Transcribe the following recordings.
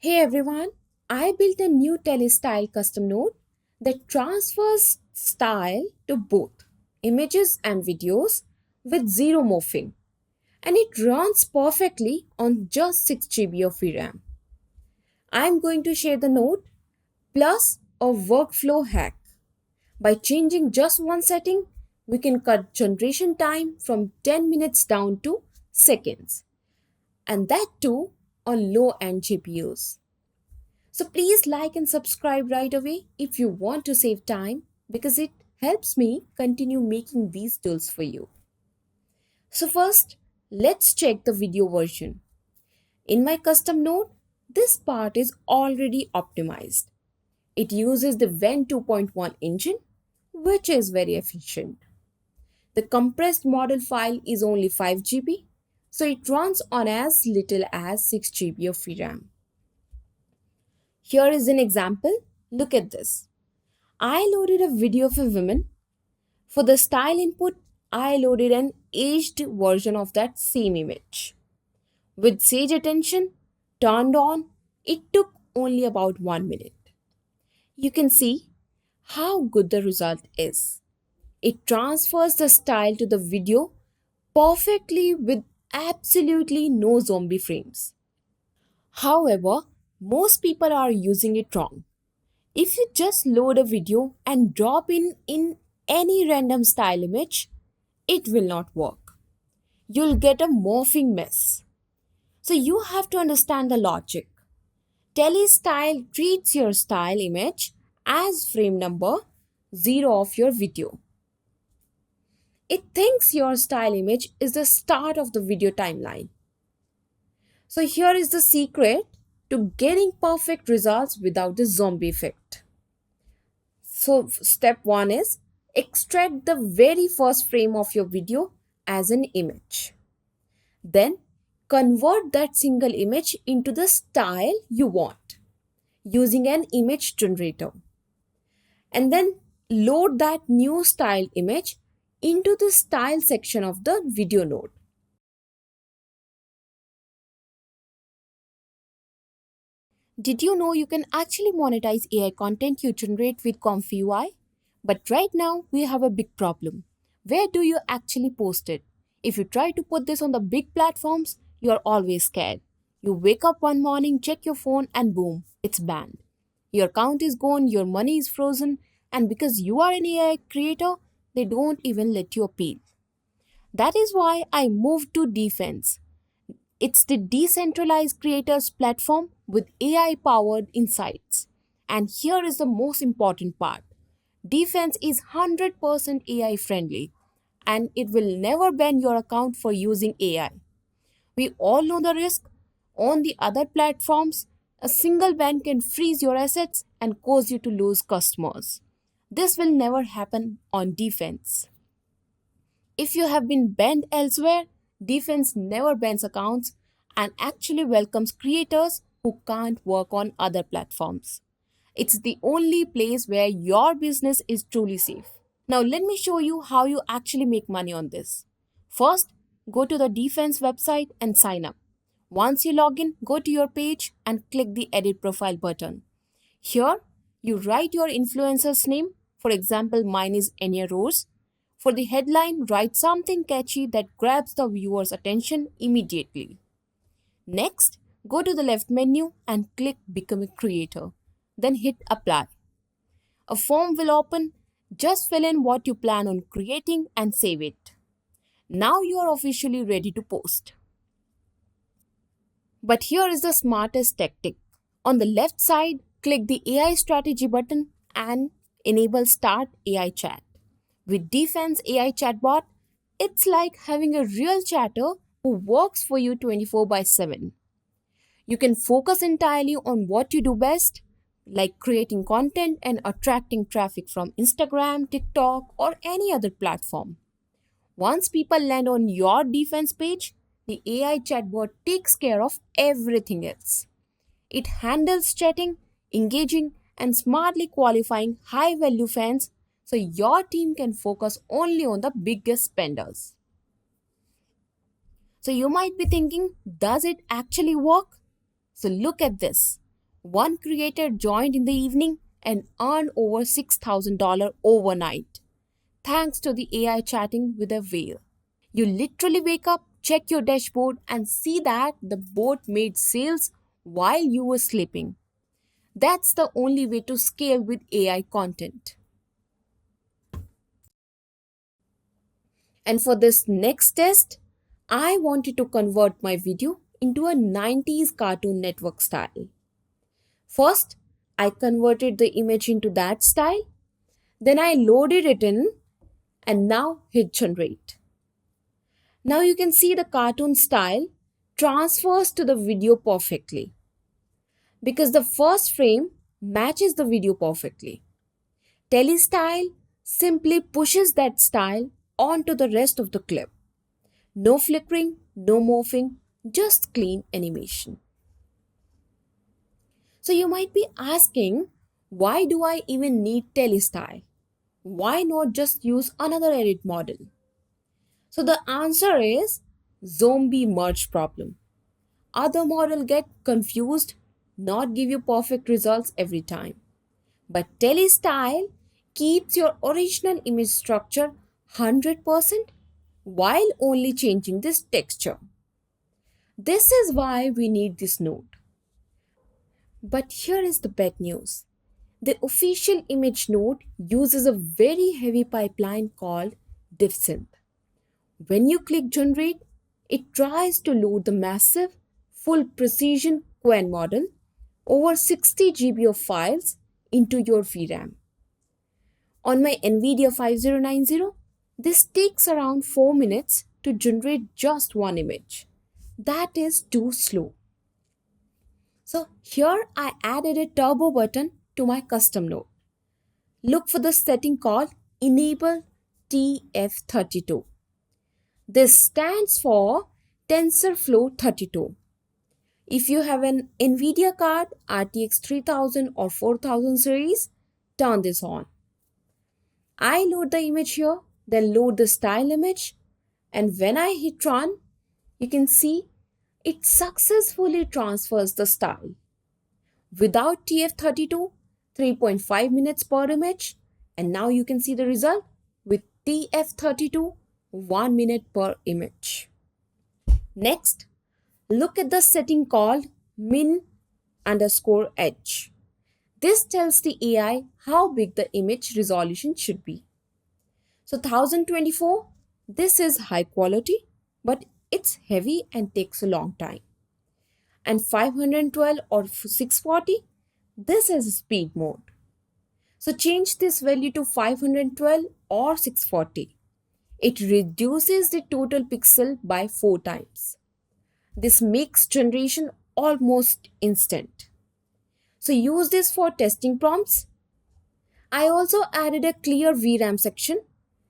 Hey everyone, I built a new TeleStyle custom node that transfers style to both images and videos with zero morphing, and it runs perfectly on just 6 GB of VRAM. I'm going to share the node plus a workflow hack. By changing just one setting, we can cut generation time from 10 minutes down to seconds, and that too on low end GPUs. So please like and subscribe right away if you want to save time because it helps me continue making these tools for you. So first, let's check the video version. In my custom node, this part is already optimized. It uses the Wan 2.1 engine, which is very efficient. The compressed model file is only 5 GB, so it runs on as little as 6 GB of VRAM. Here is an example. Look at this. I loaded a video of a woman. For the style input, I loaded an aged version of that same image. With Sage Attention turned on, it took only about 1 minute. You can see how good the result is. It transfers the style to the video perfectly with absolutely no zombie frames. However, most people are using it wrong. If you just load a video and drop in any random style image, it will not work. You'll get a morphing mess. So you have to understand the logic. TeleStyle treats your style image as frame number 0 of your video. It thinks your style image is the start of the video timeline. So here is the secret to getting perfect results without the zombie effect. So, step one is extract the very first frame of your video as an image. Then, convert that single image into the style you want using an image generator. And then, load that new style image into the style section of the video node. Did you know you can actually monetize AI content you generate with ComfyUI? But right now, we have a big problem. Where do you actually post it? If you try to put this on the big platforms, you're always scared. You wake up one morning, check your phone, and boom, it's banned. Your account is gone, your money is frozen, and because you are an AI creator, they don't even let you appeal. That is why I moved to DFans. It's the decentralized creators platform with AI powered insights. And here is the most important part. Defense is 100% AI friendly and it will never ban your account for using AI. We all know the risk. On the other platforms, a single ban can freeze your assets and cause you to lose customers. This will never happen on defense. If you have been banned elsewhere, defense never bans accounts and actually welcomes creators who can't work on other platforms. It's the only place where your business is truly safe. Now, let me show you how you actually make money on this. First, go to the Defense website and sign up. Once you log in, go to your page and click the Edit Profile button. Here, you write your influencer's name. For example, mine is Enya Rose. For the headline, write something catchy that grabs the viewer's attention immediately. Next, go to the left menu and click Become a Creator. Then hit Apply. A form will open. Just fill in what you plan on creating and save it. Now you are officially ready to post. But here is the smartest tactic. On the left side, click the AI strategy button and enable Start AI Chat. With Defense AI chatbot, it's like having a real chatter who works for you 24 by 7. You can focus entirely on what you do best, like creating content and attracting traffic from Instagram, TikTok, or any other platform. Once people land on your defense page, the AI chatbot takes care of everything else. It handles chatting, engaging, and smartly qualifying high value fans so your team can focus only on the biggest spenders. So you might be thinking, does it actually work? So look at this. One creator joined in the evening and earned over $6,000 overnight, thanks to the AI chatting with a whale. You literally wake up, check your dashboard, and see that the bot made sales while you were sleeping. That's the only way to scale with AI content. And for this next test, I wanted to convert my video into a 90s Cartoon Network style. First, I converted the image into that style, then I loaded it in and now hit generate. Now you can see the cartoon style transfers to the video perfectly because the first frame matches the video perfectly. TeleStyle simply pushes that style onto the rest of the clip. No flickering, no morphing, just clean animation. So you might be asking, why do I even need TeleStyle? Why not just use another edit model? So the answer is zombie merge problem. Other model get confused, not give you perfect results every time. But TeleStyle keeps your original image structure 100% while only changing this texture. This is why we need this node. But here is the bad news. The official image node uses a very heavy pipeline called DFSynth. When you click generate, it tries to load the massive, full precision Quen model over 60 GB of files into your VRAM. On my NVIDIA 5090, this takes around 4 minutes to generate just one image. That is too slow. So here I added a turbo button to my custom node. Look for the setting called Enable TF32. This stands for TensorFlow 32. If you have an NVIDIA card RTX 3000 or 4000 series, turn this on. I load the image here, then load the style image, and when I hit run, you can see it successfully transfers the style. Without TF32, 3.5 minutes per image, and now you can see the result with TF32, 1 minute per image. Next, look at the setting called min underscore edge. This tells the AI how big the image resolution should be. So 1024, this is high quality, but it's heavy and takes a long time. And 512 or 640, this is speed mode. So change this value to 512 or 640. It reduces the total pixel by 4 times. This makes generation almost instant. So use this for testing prompts. I also added a clear VRAM section.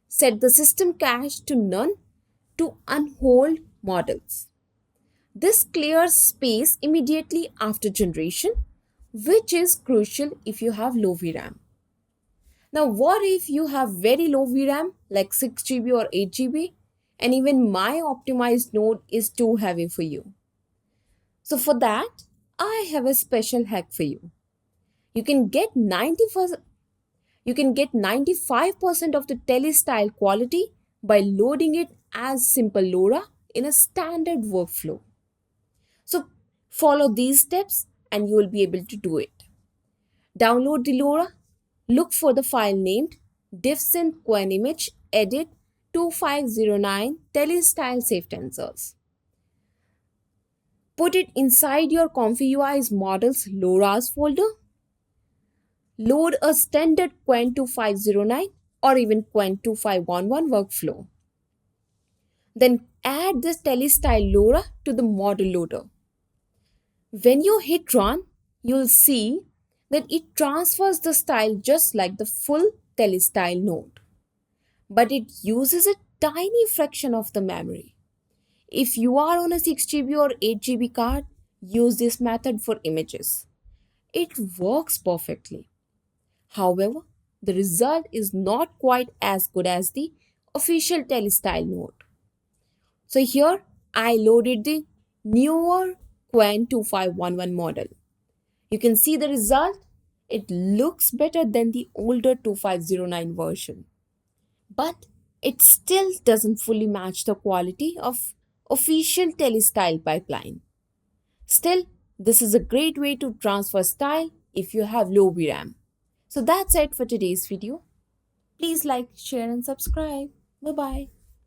Set the system cache to none to unhold models. This clears space immediately after generation, which is crucial if you have low VRAM. Now, what if you have very low VRAM like 6GB or 8GB and even my optimized node is too heavy for you? So for that, I have a special hack for you. You can get 95% of the TeleStyle quality by loading it as simple LoRa in a standard workflow. So follow these steps and you will be able to do it. Download the LoRa, look for the file named DFSynth Quen image edit 2509 TeleStyle Safe Tensors. Put it inside your ComfyUI's models LoRa's folder. Load a standard Quen 2509 or even Quen 2511 workflow. Then add this TeleStyle LoRa to the model loader. When you hit run, you'll see that it transfers the style just like the full TeleStyle node. But it uses a tiny fraction of the memory. If you are on a 6GB or 8GB card, use this method for images. It works perfectly. However, the result is not quite as good as the official TeleStyle node. So here I loaded the newer Quen 2511 model. You can see the result. It looks better than the older 2509 version, but it still doesn't fully match the quality of official TeleStyle pipeline. Still, this is a great way to transfer style if you have low VRAM. So that's it for today's video. Please like, share and subscribe. Bye bye.